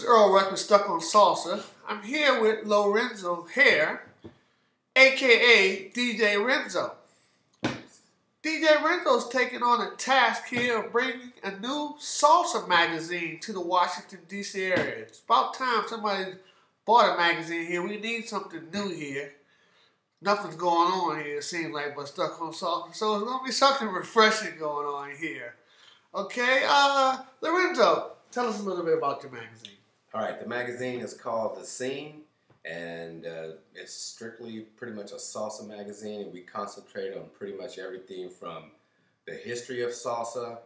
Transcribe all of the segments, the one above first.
is Earl Record Stuck on Salsa. I'm here with Lorenzo Haire, a.k.a. DJ Renzo. DJ Renzo's taking on a task here of bringing a new salsa magazine to the Washington, D.C. area. It's about time somebody bought a magazine here. We need something new here. Nothing's going on here, it seems like, but Stuck on Salsa. So it's going to be something refreshing going on here. Okay, Lorenzo, tell us a little bit about your magazine. All right, the magazine is called The Scene, and it's strictly pretty much a salsa magazine, and we concentrate on pretty much everything from the history of salsa,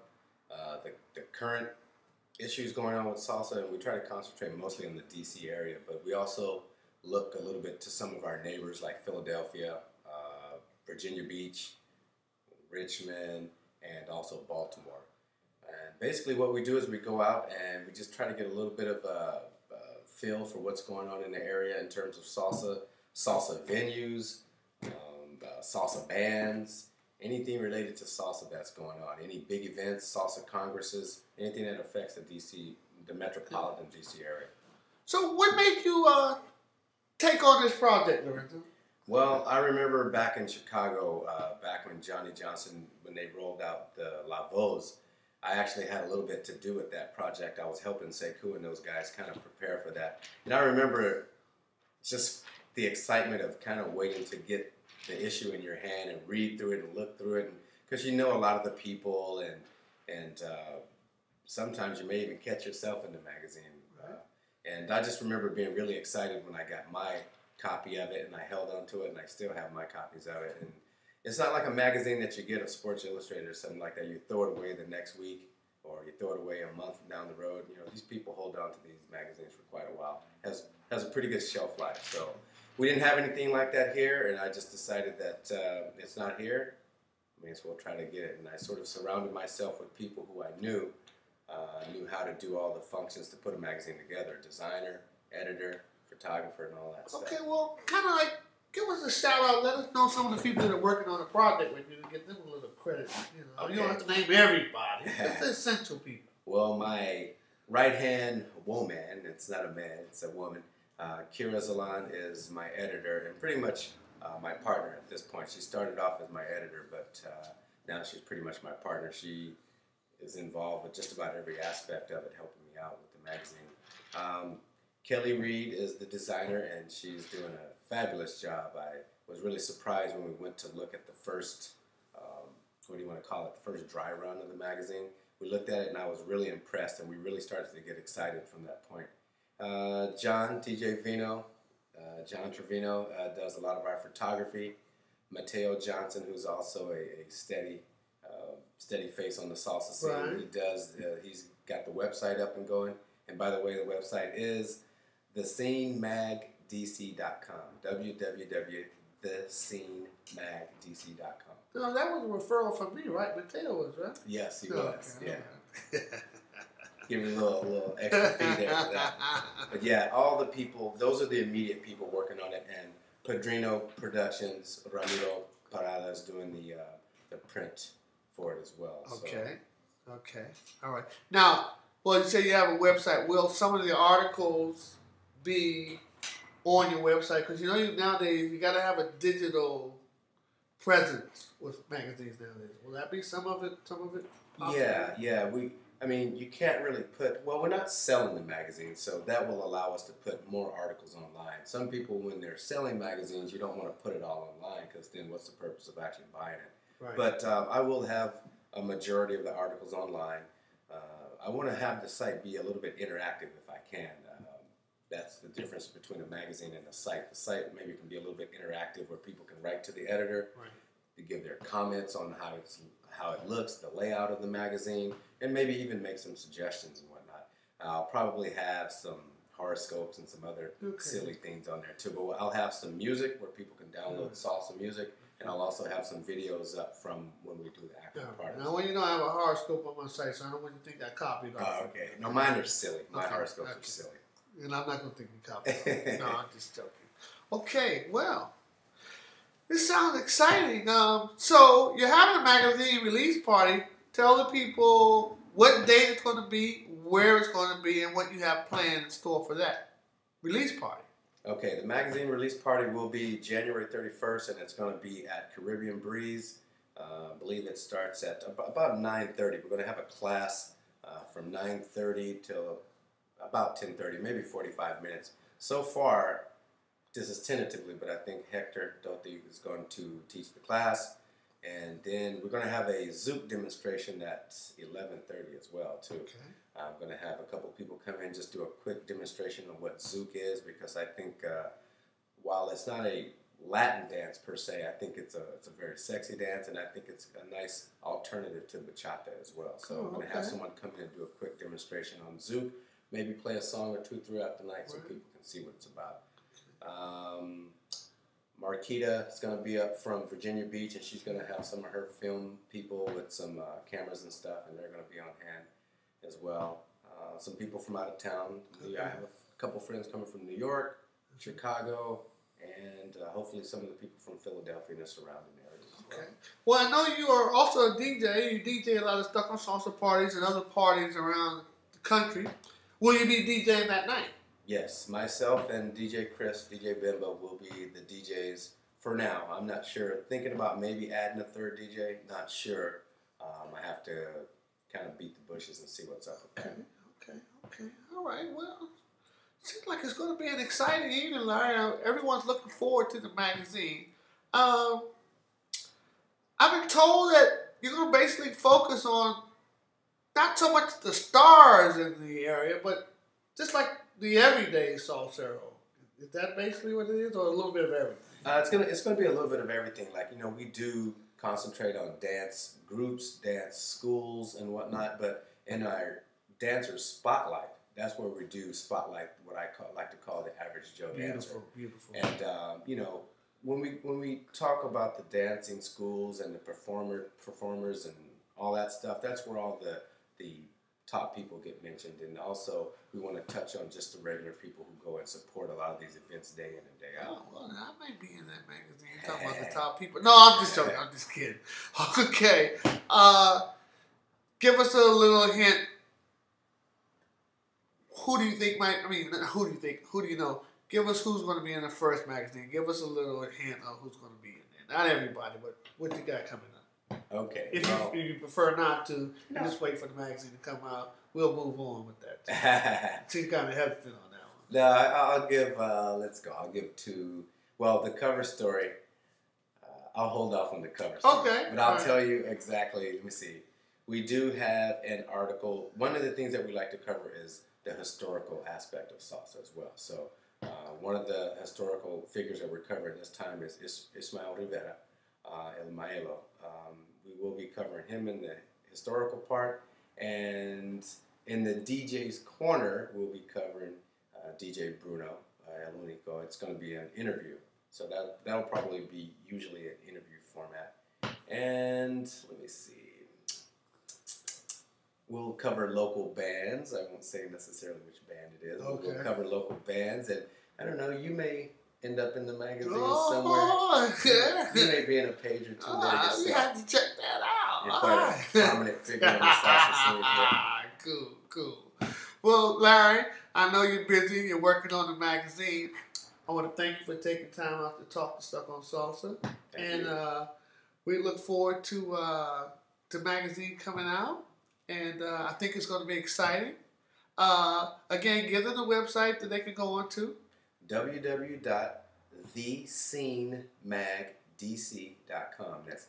the current issues going on with salsa, and we try to concentrate mostly on the DC area, but we also look a little bit to some of our neighbors like Philadelphia, Virginia Beach, Richmond, and also Baltimore. And basically what we do is we go out and we just try to get a little bit of a feel for what's going on in the area in terms of salsa venues, salsa bands, anything related to salsa that's going on, any big events, salsa congresses, anything that affects the Metropolitan DC area. So what made you take on this project, Lorenzo? Well, I remember back in Chicago, back when Johnny Johnson, when they rolled out the La Voz, I actually had a little bit to do with that project. I was helping Sekou and those guys kind of prepare for that. And I remember just the excitement of kind of waiting to get the issue in your hand and read through it and look through it. Because you know a lot of the people and sometimes you may even catch yourself in the magazine. And I just remember being really excited when I got my copy of it and I held on to it, and I still have my copies of it. And it's not like a magazine that you get of Sports Illustrated or something like that. You throw it away the next week or you throw it away a month down the road. You know, these people hold on to these magazines for quite a while. Has a pretty good shelf life. So we didn't have anything like that here, and I just decided that it's not here. I may as well try to get it. And I sort of surrounded myself with people who I knew how to do all the functions to put a magazine together. Designer, editor, photographer, and all that stuff. Okay, well, kind of like, give us a shout out. Let us know some of the people that are working on the project with you and get them a little credit. You know, okay. You don't have to name everybody. It's the essential people. Well, my right-hand woman, it's not a man, it's a woman, Kira Zalan is my editor and pretty much my partner at this point. She started off as my editor, but now she's pretty much my partner. She is involved with just about every aspect of it, helping me out with the magazine. Kelly Reed is the designer, and she's doing a fabulous job. I was really surprised when we went to look at the first, what do you want to call it, the first dry run of the magazine. We looked at it, and I was really impressed, and we really started to get excited from that point. John, TJ Vino, John Trevino does a lot of our photography. Mateo Johnson, who's also a steady face on the salsa scene. Right. He's got the website up and going. And by the way, the website is thescenemagdc.com. www.thescenemagdc.com. No, that was a referral from me, right? Mateo was, right? Yes, he was. Okay. Yeah. Give me a little extra fee there for that. But yeah, all the people, those are the immediate people working on it. And Padrino Productions, Ramiro Parada is doing the print for it as well. Okay. So. Okay. All right. Now, well, you say you have a website. Will some of the articles be on your website? Because you know nowadays you got to have a digital presence with magazines nowadays. Will that be some of it? Possibly? Yeah. I mean, you can't really put. Well, we're not selling the magazine, so that will allow us to put more articles online. Some people, when they're selling magazines, you don't want to put it all online because then what's the purpose of actually buying it? Right. But I will have a majority of the articles online. I want to have the site be a little bit interactive if I can. That's the difference between a magazine and a site. The site maybe can be a little bit interactive where people can write to the editor, right, to give their comments on how it looks, the layout of the magazine, and maybe even make some suggestions and whatnot. I'll probably have some horoscopes and some other silly things on there too. But I'll have some music where people can download salsa music. And I'll also have some videos up from when we do the actual part. Now, when you know I have a horoscope on my site, so I don't want you to think I copied off. Oh, okay. No, mine are silly. My horoscopes are silly. And I'm not going to think you copied. No, I'm just joking. Okay, well, this sounds exciting. So, you're having a magazine release party. Tell the people what date it's going to be, where it's going to be, and what you have planned in store for that release party. Okay, the magazine release party will be January 31st, and it's going to be at Caribbean Breeze. I believe it starts at about 9:30. We're going to have a class from 9:30 till about 10:30, maybe 45 minutes. So far, this is tentatively, but I think Hector Doty is going to teach the class. And then we're going to have a Zouk demonstration at 11:30 as well, too. Okay. I'm going to have a couple people come in, just do a quick demonstration of what Zouk is, because I think while it's not a Latin dance per se, I think it's a very sexy dance, and I think it's a nice alternative to bachata as well. So Cool, I'm going to have someone come in and do a quick demonstration on Zouk, maybe play a song or two throughout the night so people can see what it's about. Marquita is going to be up from Virginia Beach, and she's going to have some of her film people with some cameras and stuff, and they're going to be on hand as well. Some people from out of town. I have a couple friends coming from New York, Chicago, and hopefully some of the people from Philadelphia and the surrounding areas as well. Okay. Well, I know you are also a DJ. You DJ a lot of stuff on salsa parties and other parties around the country. Will you be DJing that night? Yes, myself and DJ Chris, DJ Bimbo will be the DJs for now. I'm not sure. Thinking about maybe adding a third DJ. Not sure. I have to kind of beat the bushes and see what's up with that. Okay. All right. Well, seems like it's going to be an exciting evening, Larry. Everyone's looking forward to the magazine. I've been told that you're going to basically focus on not so much the stars in the area, but just like the everyday salsero. Is that basically what it is, or a little bit of everything? It's gonna be a little bit of everything. Like, we do concentrate on dance groups, dance schools, and whatnot. But in our dancers spotlight, that's where we do spotlight what I like to call the average Joe dancer. Beautiful. And when we talk about the dancing schools and the performers and all that stuff, that's where all the top people get mentioned. And also we want to touch on just the regular people who go and support a lot of these events day in and day out. Oh, well, I might be in that magazine talking about the top people. No, I'm just joking. I'm just kidding. Okay. Give us a little hint. Who do you think who do you know? Give us who's going to be in the first magazine. Give us a little hint of who's going to be in there. Not everybody, but what you got coming up. Okay. If you prefer not to, and just wait for the magazine to come out, we'll move on with that. She's kind of hesitant on that one. No, I'll give, I'll give two. Well, the cover story, I'll hold off on the cover story. Okay. But I'll tell you exactly, let me see. We do have an article. One of the things that we like to cover is the historical aspect of salsa as well. So one of the historical figures that we're covering this time is Ismael Rivera, El Maelo. We will be covering him in the historical part, and in the DJ's corner, we'll be covering DJ Bruno El Unico. It's going to be an interview, so that'll probably be usually an interview format. And let me see. We'll cover local bands. I won't say necessarily which band it is. Okay. We'll cover local bands, and I don't know, you may end up in the magazine somewhere. You may be in a page or two there. You have to check that out. You're quite a prominent figure in the salsa scene here. Cool. Well, Larry, I know you're busy. You're working on the magazine. I want to thank you for taking time out to talk to Stuck on Salsa. Thank you. We look forward to the magazine coming out. And I think it's going to be exciting. Again, give them the website that they can go on to. www.thescenemagdc.com. That's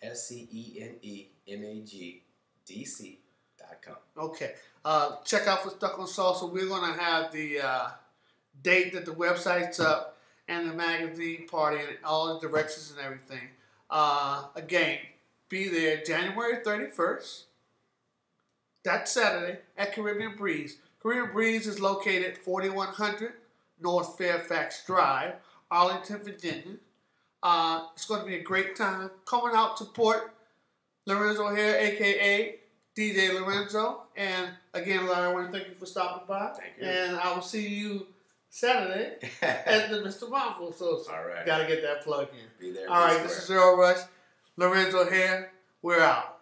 THESCENEMAGDC.com. Okay. Check out for Stuck on Salsa. We're going to have the date that the website's up and the magazine party and all the directions and everything. Again, be there January 31st. That's Saturday at Caribbean Breeze. Caribbean Breeze is located at 4100 North Fairfax Drive, Arlington, Virginia. It's going to be a great time. Coming out to support Lorenzo Haire, a.k.a. DJ Lorenzo. And again, Larry, I want to thank you for stopping by. Thank you. And I will see you Saturday at the Mr. Mambo. So all right. Got to get that plug in. Be there. All right, this is Earl Rush. Lorenzo Haire. We're out.